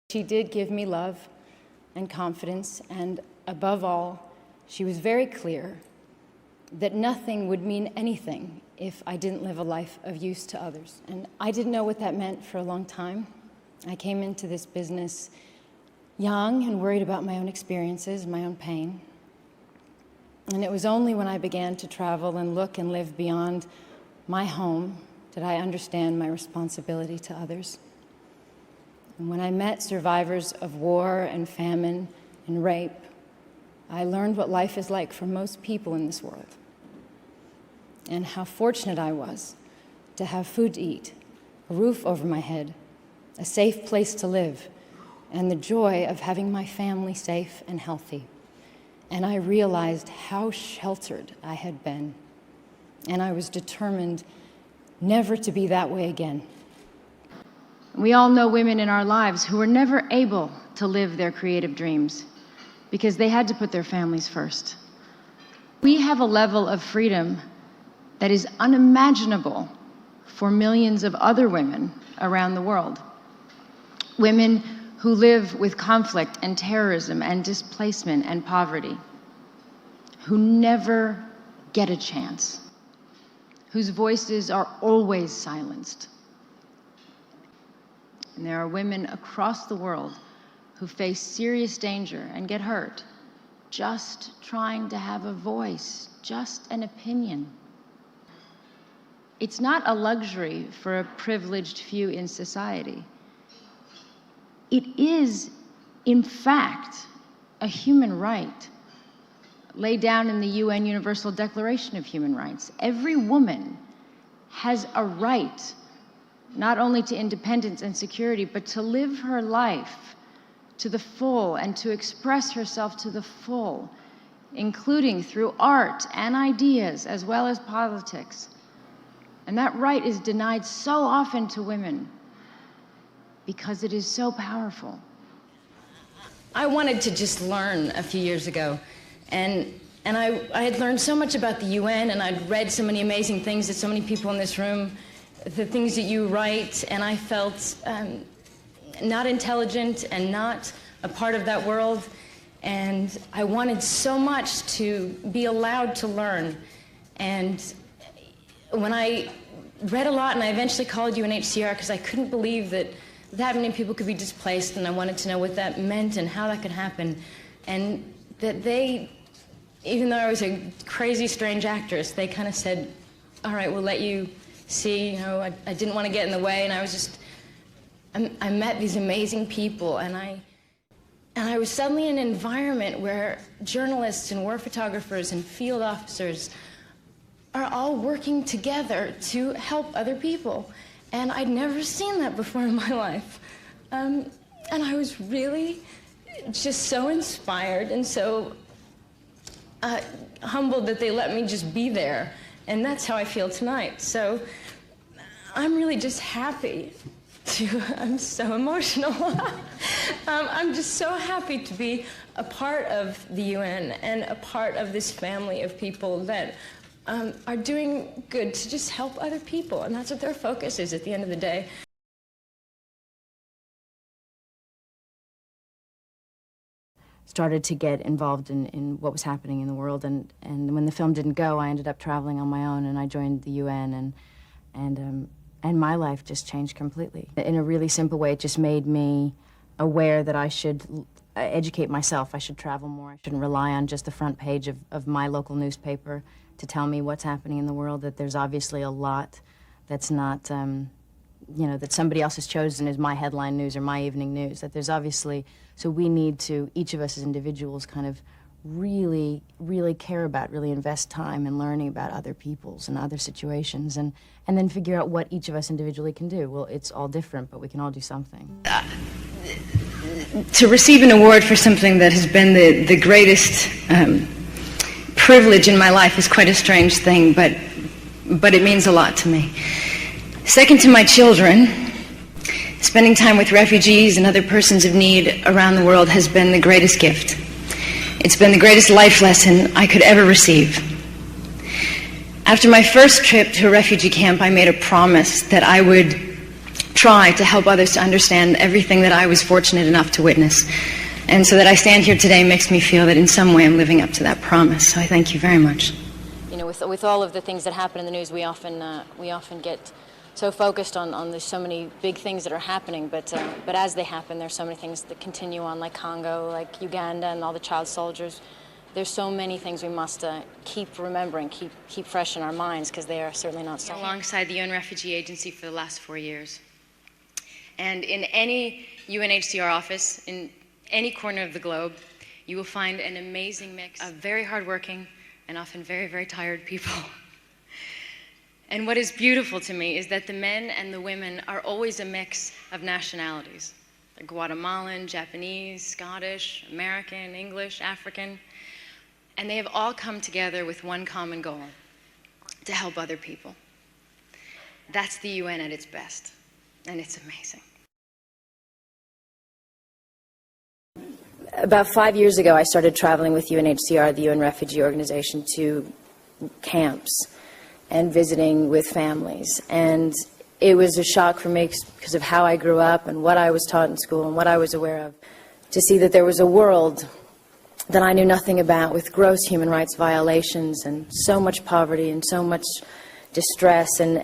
She did give me love and confidence, and above all, she was very clear that nothing would mean anything if I didn't live a life of use to others. And I didn't know what that meant for a long time. I came into this business young and worried about my own experiences, my own pain. And it was only when I began to travel and look and live beyond my home did I understand my responsibility to others. And when I met survivors of war and famine and rape, I learned what life is like for most people in this world, and how fortunate I was to have food to eat, a roof over my head, a safe place to live, and the joy of having my family safe and healthy. And I realized how sheltered I had been, and I was determined never to be that way again. We all know women in our lives who were never able to live their creative dreams because they had to put their families first. We have a level of freedom that is unimaginable for millions of other women around the world. Women who live with conflict and terrorism and displacement and poverty, who never get a chance, whose voices are always silenced. And there are women across the world who face serious danger and get hurt just trying to have a voice, just an opinion. It's not a luxury for a privileged few in society. It is, in fact, a human right laid down in the UN Universal Declaration of Human Rights. Every woman has a right not only to independence and security, but to live her life to the full and to express herself to the full, including through art and ideas as well as politics. And that right is denied so often to women because it is so powerful. I wanted to just learn a few years ago, and I had learned so much about the UN, and I'd read so many amazing things that so many people in this room, the things that you write, and I felt not intelligent and not a part of that world. And I wanted so much to be allowed to learn. And when I read a lot, and I eventually called UNHCR because I couldn't believe that that many people could be displaced, and I wanted to know what that meant and how that could happen. And that they, even though I was a crazy, strange actress, they kind of said, all right, we'll let you see, you know, I didn't want to get in the way, and I was just, I met these amazing people, and I was suddenly in an environment where journalists and war photographers and field officers are all working together to help other people. And I'd never seen that before in my life. And I was really just so inspired and so humbled that they let me just be there. And that's how I feel tonight. So I'm really just happy to, I'm so emotional. I'm just so happy to be a part of the UN and a part of this family of people that are doing good to just help other people. And that's what their focus is at the end of the day. Started to get involved in what was happening in the world, and when the film didn't go, I ended up traveling on my own, and I joined the UN, and my life just changed completely. In a really simple way, it just made me aware that I should educate myself. I should travel more. I shouldn't rely on just the front page of my local newspaper to tell me what's happening in the world, that there's obviously a lot that's not, you know, that somebody else has chosen as my headline news or my evening news, that there's obviously, so we need to, each of us as individuals, kind of really, really care about, really invest time in learning about other people's and other situations, and then figure out what each of us individually can do. Well, it's all different, but we can all do something. To receive an award for something that has been the greatest privilege in my life is quite a strange thing, but it means a lot to me. Second to my children, spending time with refugees and other persons of need around the world has been the greatest gift. It's been the greatest life lesson I could ever receive. After my first trip to a refugee camp, I made a promise that I would try to help others to understand everything that I was fortunate enough to witness. And so that I stand here today makes me feel that in some way I'm living up to that promise. So I thank you very much. You know, with all of the things that happen in the news, we often get so focused on there's so many big things that are happening, but as they happen, there's so many things that continue on, like Congo, like Uganda, and all the child soldiers. There's so many things we must keep remembering, keep fresh in our minds, because they are certainly not stopping. Alongside the UN Refugee Agency for the last 4 years. And in any UNHCR office, in any corner of the globe, you will find an amazing mix of very hardworking and often very, very tired people. And what is beautiful to me is that the men and the women are always a mix of nationalities. They're Guatemalan, Japanese, Scottish, American, English, African. And they have all come together with one common goal: to help other people. That's the UN at its best, and it's amazing. About 5 years ago, I started traveling with UNHCR, the UN Refugee Organization, to camps and visiting with families. And it was a shock for me because of how I grew up and what I was taught in school and what I was aware of, to see that there was a world that I knew nothing about, with gross human rights violations and so much poverty and so much distress. And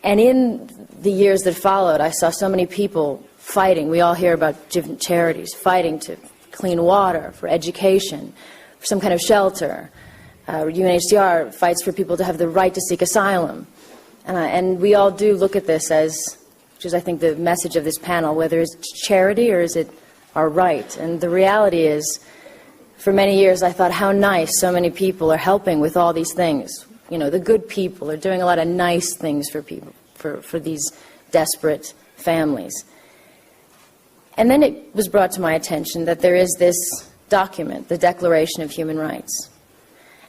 in the years that followed, I saw so many people fighting. We all hear about different charities fighting to clean water, for education, for some kind of shelter. UNHCR fights for people to have the right to seek asylum. And we all do look at this as, which is I think the message of this panel, whether it's charity or is it our right. And the reality is, for many years I thought how nice so many people are helping with all these things. You know, the good people are doing a lot of nice things for people, for these desperate families. And then it was brought to my attention that there is this document, the Declaration of Human Rights.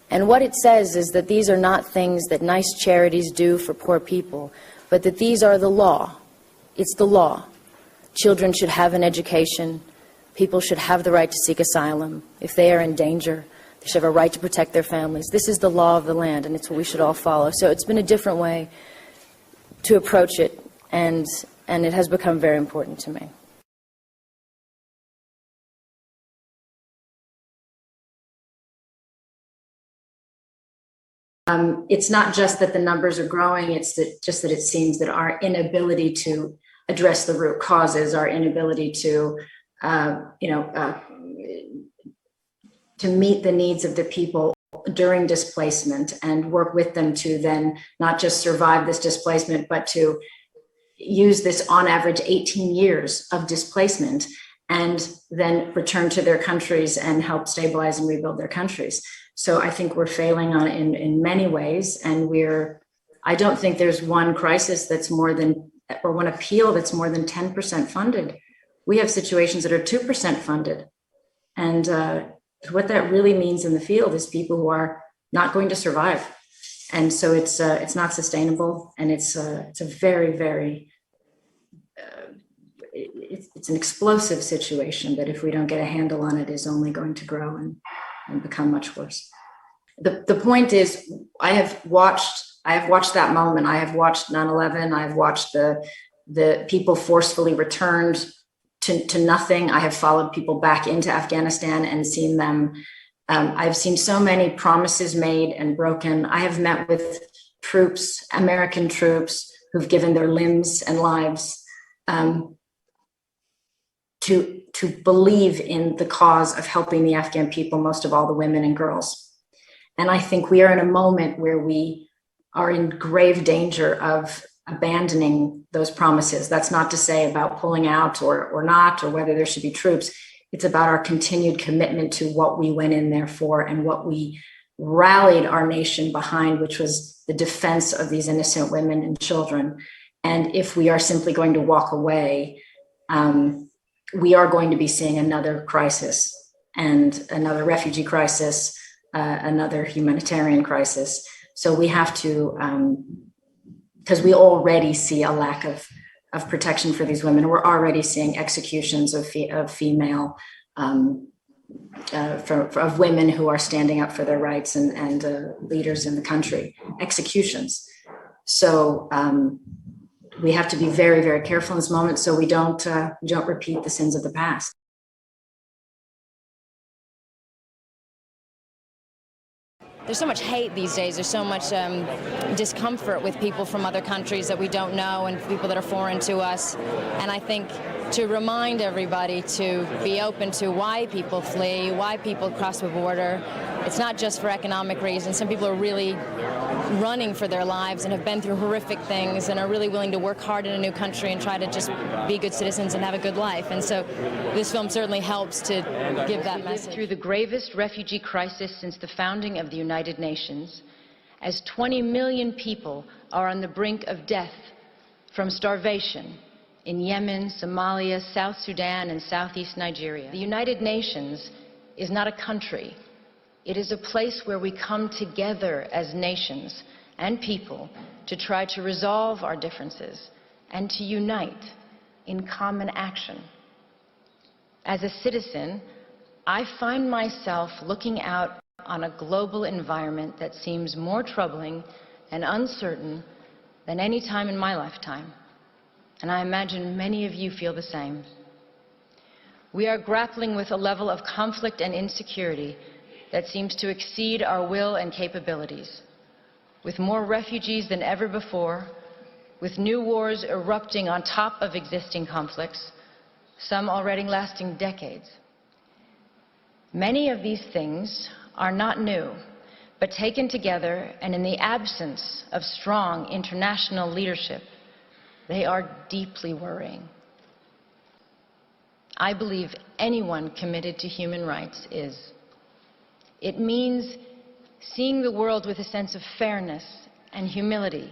And what it says is that these are not things that nice charities do for poor people, but that these are the law. It's the law. Children should have an education. People should have the right to seek asylum. If they are in danger, they should have a right to protect their families. This is the law of the land, and it's what we should all follow. So it's been a different way to approach it, and it has become very important to me. It's not just that the numbers are growing, it's just that it seems that our inability to address the root causes, our inability to, to meet the needs of the people during displacement and work with them to then not just survive this displacement, but to use this on average 18 years of displacement and then return to their countries and help stabilize and rebuild their countries. So I think we're failing on in many ways, and I don't think there's one crisis that's more than, or one appeal that's more than 10% funded. We have situations that are 2% funded. And what that really means in the field is people who are not going to survive. And so it's not sustainable, and it's a very, very, it's an explosive situation that if we don't get a handle on it is only going to grow and become much worse. The point is, I have watched that moment. I have watched 9/11. I have watched the people forcefully returned to nothing. I have followed people back into Afghanistan and seen them. I've seen so many promises made and broken. I have met with troops, American troops, who've given their limbs and lives to believe in the cause of helping the Afghan people, most of all the women and girls. And I think we are in a moment where we are in grave danger of abandoning those promises. That's not to say about pulling out or not, or whether there should be troops. It's about our continued commitment to what we went in there for and what we rallied our nation behind, which was the defense of these innocent women and children. And if we are simply going to walk away, we are going to be seeing another crisis, and another refugee crisis, another humanitarian crisis. So we have to, because we already see a lack of protection for these women. We're already seeing executions of female, of women who are standing up for their rights and leaders in the country, executions. So we have to be very, very careful in this moment so we don't repeat the sins of the past. There's so much hate these days. There's so much discomfort with people from other countries that we don't know and people that are foreign to us. And I think to remind everybody to be open to why people flee, why people cross the border. It's not just for economic reasons. Some people are really running for their lives and have been through horrific things and are really willing to work hard in a new country and try to just be good citizens and have a good life. And so this film certainly helps to give that message. Through the gravest refugee crisis since the founding of the United Nations, as 20 million people are on the brink of death from starvation in Yemen, Somalia, South Sudan, and Southeast Nigeria. The United Nations is not a country. It is a place where we come together as nations and people to try to resolve our differences and to unite in common action. As a citizen, I find myself looking out on a global environment that seems more troubling and uncertain than any time in my lifetime. And I imagine many of you feel the same. We are grappling with a level of conflict and insecurity that seems to exceed our will and capabilities, with more refugees than ever before, with new wars erupting on top of existing conflicts, some already lasting decades. Many of these things are not new, but taken together and in the absence of strong international leadership, they are deeply worrying. I believe anyone committed to human rights is. It means seeing the world with a sense of fairness and humility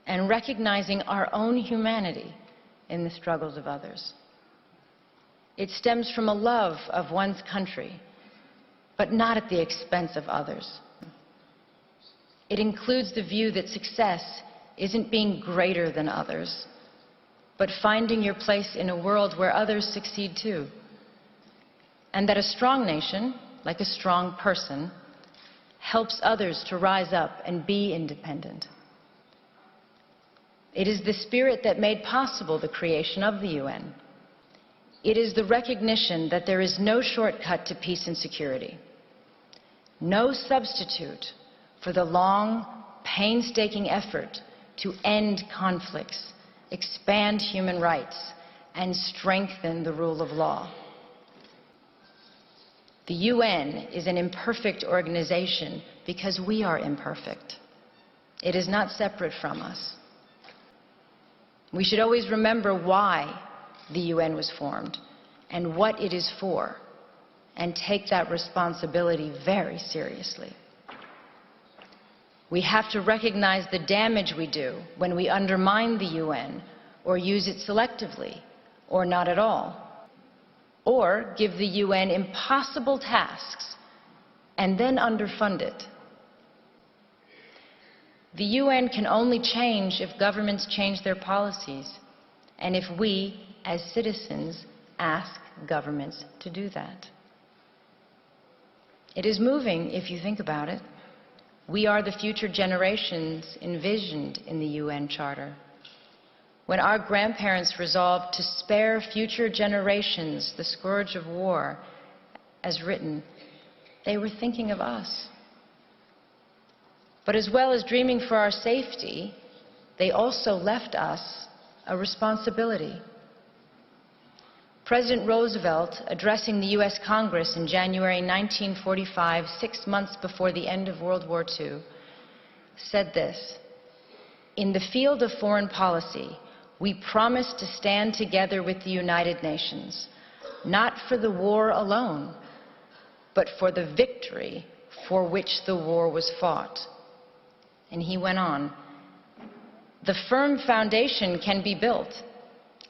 and recognizing our own humanity in the struggles of others. It stems from a love of one's country, but not at the expense of others. It includes the view that success isn't being greater than others, but finding your place in a world where others succeed too. And that a strong nation, like a strong person, helps others to rise up and be independent. It is the spirit that made possible the creation of the UN. It is the recognition that there is no shortcut to peace and security, no substitute for the long, painstaking effort to end conflicts, expand human rights, and strengthen the rule of law. The UN is an imperfect organization because we are imperfect. It is not separate from us. We should always remember why the UN was formed and what it is for, and take that responsibility very seriously. We have to recognize the damage we do when we undermine the UN or use it selectively or not at all, or give the UN impossible tasks and then underfund it. The UN can only change if governments change their policies, and if we, as citizens, ask governments to do that. It is moving if you think about it. We are the future generations envisioned in the UN Charter. When our grandparents resolved to spare future generations the scourge of war, as written, they were thinking of us. But as well as dreaming for our safety, they also left us a responsibility. President Roosevelt, addressing the U.S. Congress in January 1945, 6 months before the end of World War II, said this: "In the field of foreign policy, we promise to stand together with the United Nations, not for the war alone, but for the victory for which the war was fought." And he went on, "The firm foundation can be built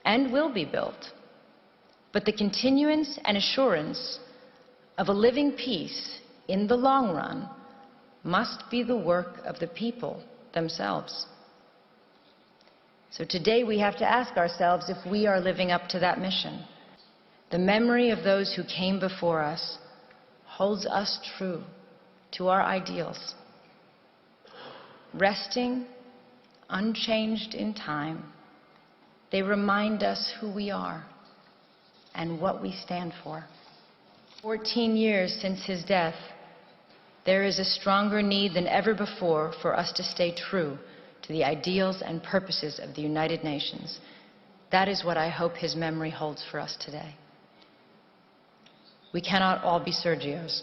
and will be built, but the continuance and assurance of a living peace in the long run must be the work of the people themselves." So today we have to ask ourselves if we are living up to that mission. The memory of those who came before us holds us true to our ideals. Resting, unchanged in time, They remind us who we are and what we stand for. 14 years since his death, there is a stronger need than ever before for us to stay true to the ideals and purposes of the United Nations. That is what I hope his memory holds for us today. We cannot all be Sergios.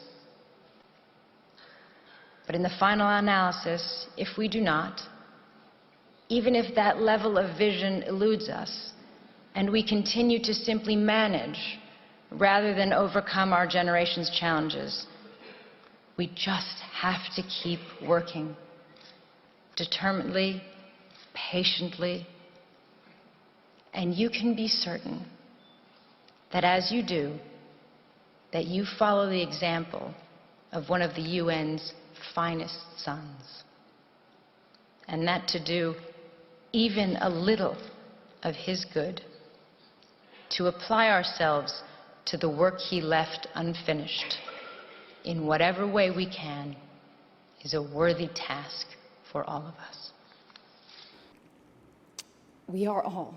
But in the final analysis, if we do not, even if that level of vision eludes us, and we continue to simply manage rather than overcome our generation's challenges, we just have to keep working determinedly, patiently, and you can be certain that as you do, that you follow the example of one of the UN's finest sons, and that to do even a little of his good, to apply ourselves to the work he left unfinished in whatever way we can, is a worthy task for all of us. We are all,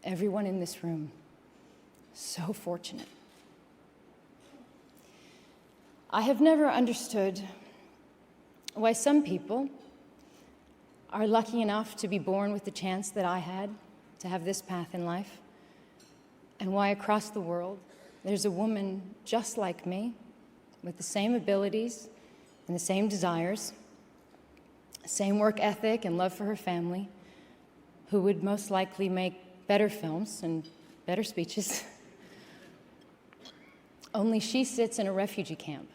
everyone in this room, so fortunate. I have never understood why some people are lucky enough to be born with the chance that I had to have this path in life, and why across the world there's a woman just like me with the same abilities and the same desires, same work ethic and love for her family, who would most likely make better films and better speeches. Only she sits in a refugee camp,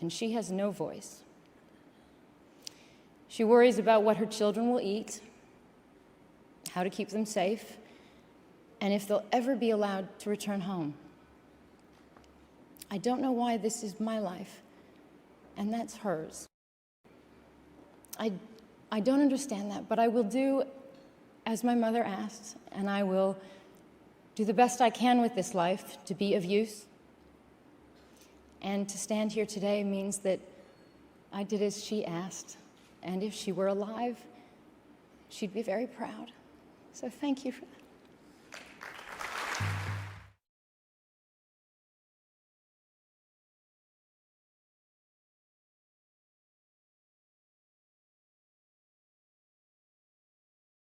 and she has no voice. She worries about what her children will eat, how to keep them safe, and if they'll ever be allowed to return home. I don't know why this is my life, and that's hers. I don't understand that, but I will do as my mother asked, and I will do the best I can with this life to be of use. And to stand here today means that I did as she asked, and if she were alive, she'd be very proud. So thank you for that.